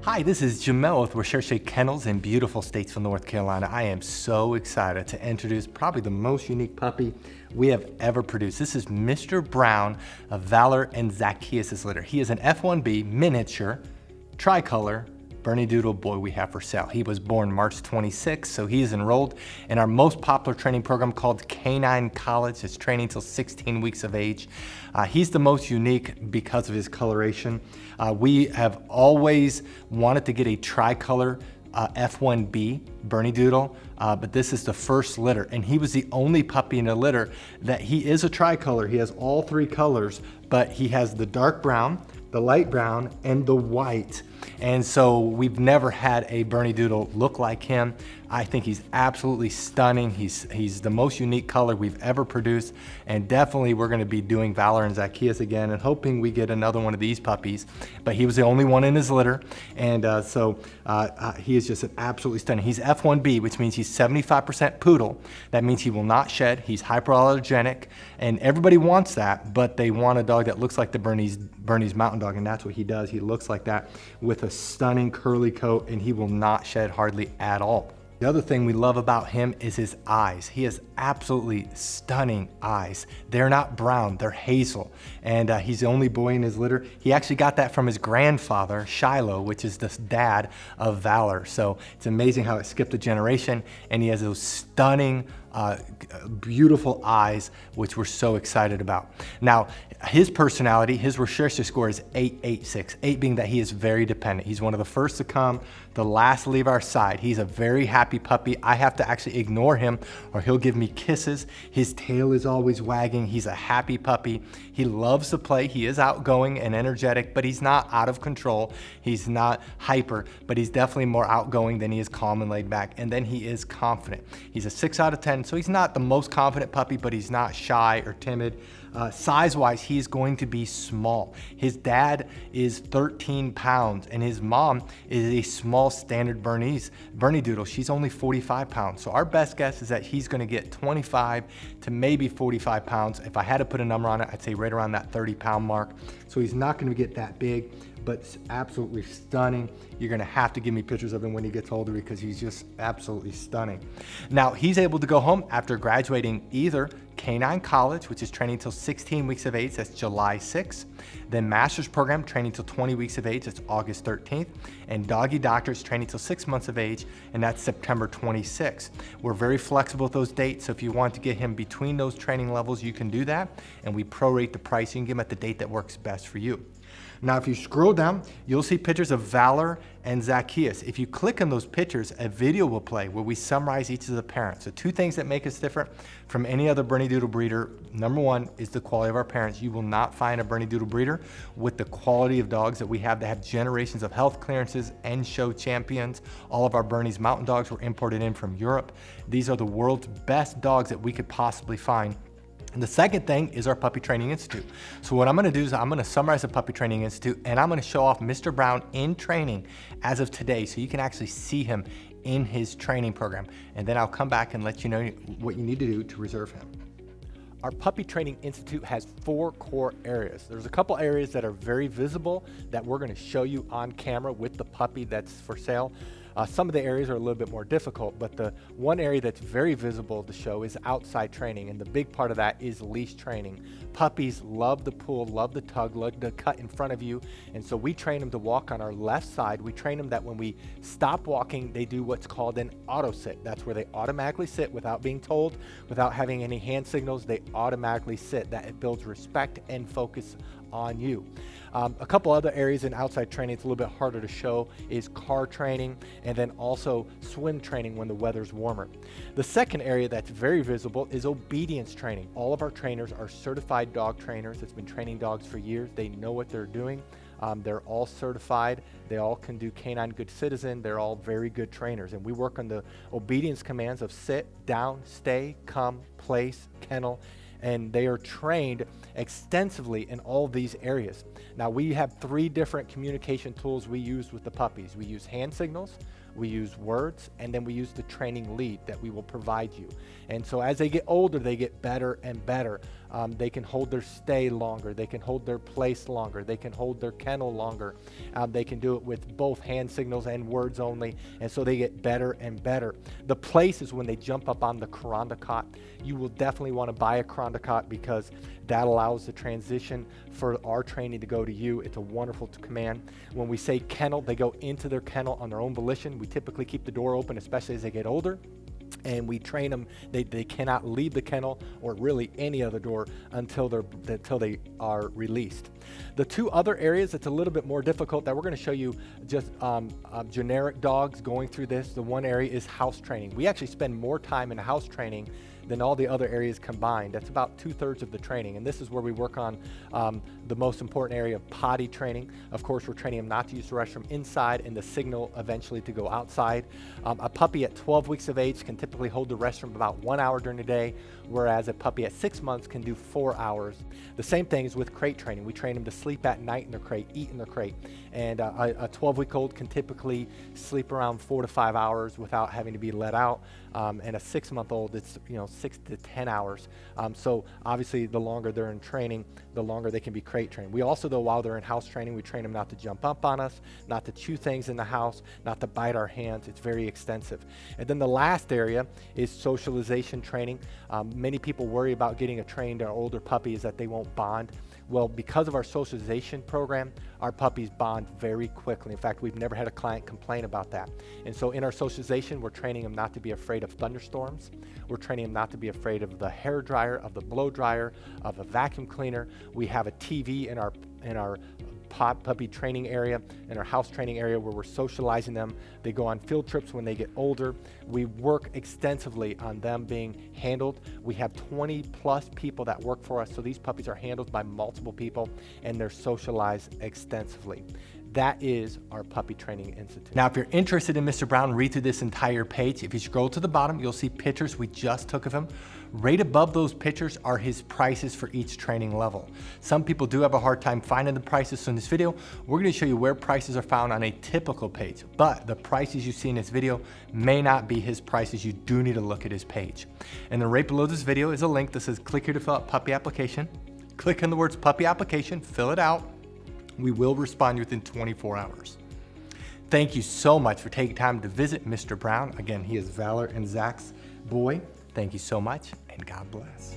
Hi, this is Jamel with Recherche Kennels in beautiful Statesville, North Carolina. I am so excited to introduce probably the most unique puppy we have ever produced. This is Mr. Brown of Valor and Zacchaeus' litter. He is an F1b miniature tricolor Bernedoodle boy we have for sale. He was born March 26, so he is enrolled in our most popular training program called Canine College. It's training till 16 weeks of age. He's the most unique because of his coloration. We have always wanted to get a tricolor F1b Bernedoodle, but this is the first litter, and he was the only puppy in the litter that he is a tricolor. He has all three colors, but he has the dark brown, the light brown, and the white. And so we've never had a Bernedoodle look like him. I think he's absolutely stunning. He's the most unique color we've ever produced, and definitely we're gonna be doing Valor and Zacchaeus again and hoping we get another one of these puppies. But he was the only one in his litter, and he is just an absolutely stunning. He's F1b, which means he's 75% poodle. That means he will not shed. He's hyperallergenic, and everybody wants that, but they want a dog that looks like the Bernese Mountain Dog, and that's what he does. He looks like that with a stunning curly coat, and he will not shed hardly at all. The other thing we love about him is his eyes. He has absolutely stunning eyes. They're not brown, they're hazel. And he's the only boy in his litter. He actually got that from his grandfather, Shiloh, which is the dad of Valor. So it's amazing how it skipped a generation, and he has those stunning, beautiful eyes, which we're so excited about. Now, his personality, his Recherche score is 886, 8 being that he is very dependent. He's one of the first to come, the last to leave our side. He's a very happy puppy. I have to actually ignore him or he'll give me kisses. His tail is always wagging. He's a happy puppy. He loves to play. He is outgoing and energetic, but he's not out of control. He's not hyper, but he's definitely more outgoing than he is calm and laid back. And then he is confident. He's a 6 out of 10, so he's not the most confident puppy, but he's not shy or timid. Size-wise, he's going to be small. His dad is 13 pounds, and his mom is a small standard Bernedoodle. She's only 45 pounds. So our best guess is that he's gonna get 25 to maybe 45 pounds. If I had to put a number on it, I'd say right around that 30-pound mark. So he's not gonna get that big, but it's absolutely stunning. You're gonna have to give me pictures of him when he gets older because he's just absolutely stunning. Now, he's able to go home after graduating either Canine College, which is training till 16 weeks of age, that's July 6th. Then Master's Program, training till 20 weeks of age, that's August 13th. And Doggy Doctors, training till 6 months of age, and that's September 26th. We're very flexible with those dates, so if you want to get him between those training levels, you can do that, and we prorate the price. You can get him at the date that works best for you. Now, if you scroll down, you'll see pictures of Valor and Zacchaeus. If you click on those pictures, a video will play where we summarize each of the parents. So 2 things that make us different from any other Bernedoodle breeder. Number 1 is the quality of our parents. You will not find a Bernedoodle breeder with the quality of dogs that we have that have generations of health clearances and show champions. All of our Bernese Mountain Dogs were imported in from Europe. These are the world's best dogs that we could possibly find. And the second thing is our Puppy Training Institute. So what I'm gonna do is I'm gonna summarize the Puppy Training Institute, and I'm gonna show off Mr. Brown in training as of today, so you can actually see him in his training program. And then I'll come back and let you know what you need to do to reserve him. Our Puppy Training Institute has 4 core areas. There's a couple areas that are very visible that we're gonna show you on camera with the puppy that's for sale. Some of the areas are a little bit more difficult, but the one area that's very visible to show is outside training, and the big part of that is leash training. Puppies love the pull, love the tug, love the cut in front of you, and so we train them to walk on our left side. We train them that when we stop walking, they do what's called an auto sit. That's where they automatically sit without being told, without having any hand signals. They automatically sit. That it builds respect and focus on you. A couple other areas in outside training it's a little bit harder to show is car training, and then also swim training when the weather's warmer. The second area that's very visible is obedience training. All of our trainers are certified dog trainers that's been training dogs for years. They know what they're doing. They're all certified. They all can do Canine Good Citizen. They're all very good trainers. And we work on the obedience commands of sit, down, stay, come, place, kennel, and they are trained extensively in all these areas. Now, we have 3 different communication tools we use with the puppies. We use hand signals, we use words, and then we use the training lead that we will provide you. And so as they get older, they get better and better. They can hold their stay longer. They can hold their place longer. They can hold their kennel longer. They can do it with both hand signals and words only, and so they get better and better. The place is when they jump up on the Kuranda cot. You will definitely want to buy a Kuranda cot because that allows the transition for our training to go to you. It's a wonderful command. When we say kennel, they go into their kennel on their own volition. We typically keep the door open, especially as they get older. And we train them, they cannot leave the kennel or really any other door until they are released. The two other areas that's a little bit more difficult that we're going to show you just generic dogs going through this. The one area is house training. We actually spend more time in house training than all the other areas combined. That's about 2/3 of the training, and this is where we work on the most important area of potty training. Of course, we're training them not to use the restroom inside and the signal eventually to go outside. A puppy at 12 weeks of age can typically hold the restroom about 1 hour during the day, whereas a puppy at 6 months can do 4 hours. The same thing is with crate training. We train them to sleep at night in their crate, eat in their crate, and a 12-week-old can typically sleep around 4 to 5 hours without having to be let out, and a 6-month-old, it's 6 to 10 hours. So obviously the longer they're in training, the longer they can be crate trained. We also, though, while they're in house training, we train them not to jump up on us, not to chew things in the house, not to bite our hands. It's very extensive. And then the last area is socialization training. Many people worry about getting a trained or older puppy is that they won't bond. Well, because of our socialization program, our puppies bond very quickly. In fact, we've never had a client complain about that. And so in our socialization, we're training them not to be afraid of thunderstorms. We're training them not to be afraid of the hair dryer, of the blow dryer, of a vacuum cleaner. We have a TV in our puppy training area, in our house training area, where we're socializing them. They go on field trips when they get older. We work extensively on them being handled. We have 20+ people that work for us, so these puppies are handled by multiple people and they're socialized extensively. That is our Puppy Training Institute. Now, if you're interested in Mr. Brown, read through this entire page. If you scroll to the bottom, you'll see pictures we just took of him. Right above those pictures are his prices for each training level. Some people do have a hard time finding the prices, so in this video, we're gonna show you where prices are found on a typical page, but the prices you see in this video may not be his prices. You do need to look at his page. And then right below this video is a link that says, click here to fill out puppy application. Click on the words puppy application, fill it out. We will respond within 24 hours. Thank you so much for taking time to visit Mr. Brown. Again, he is Valor and Zach's boy. Thank you so much, and God bless.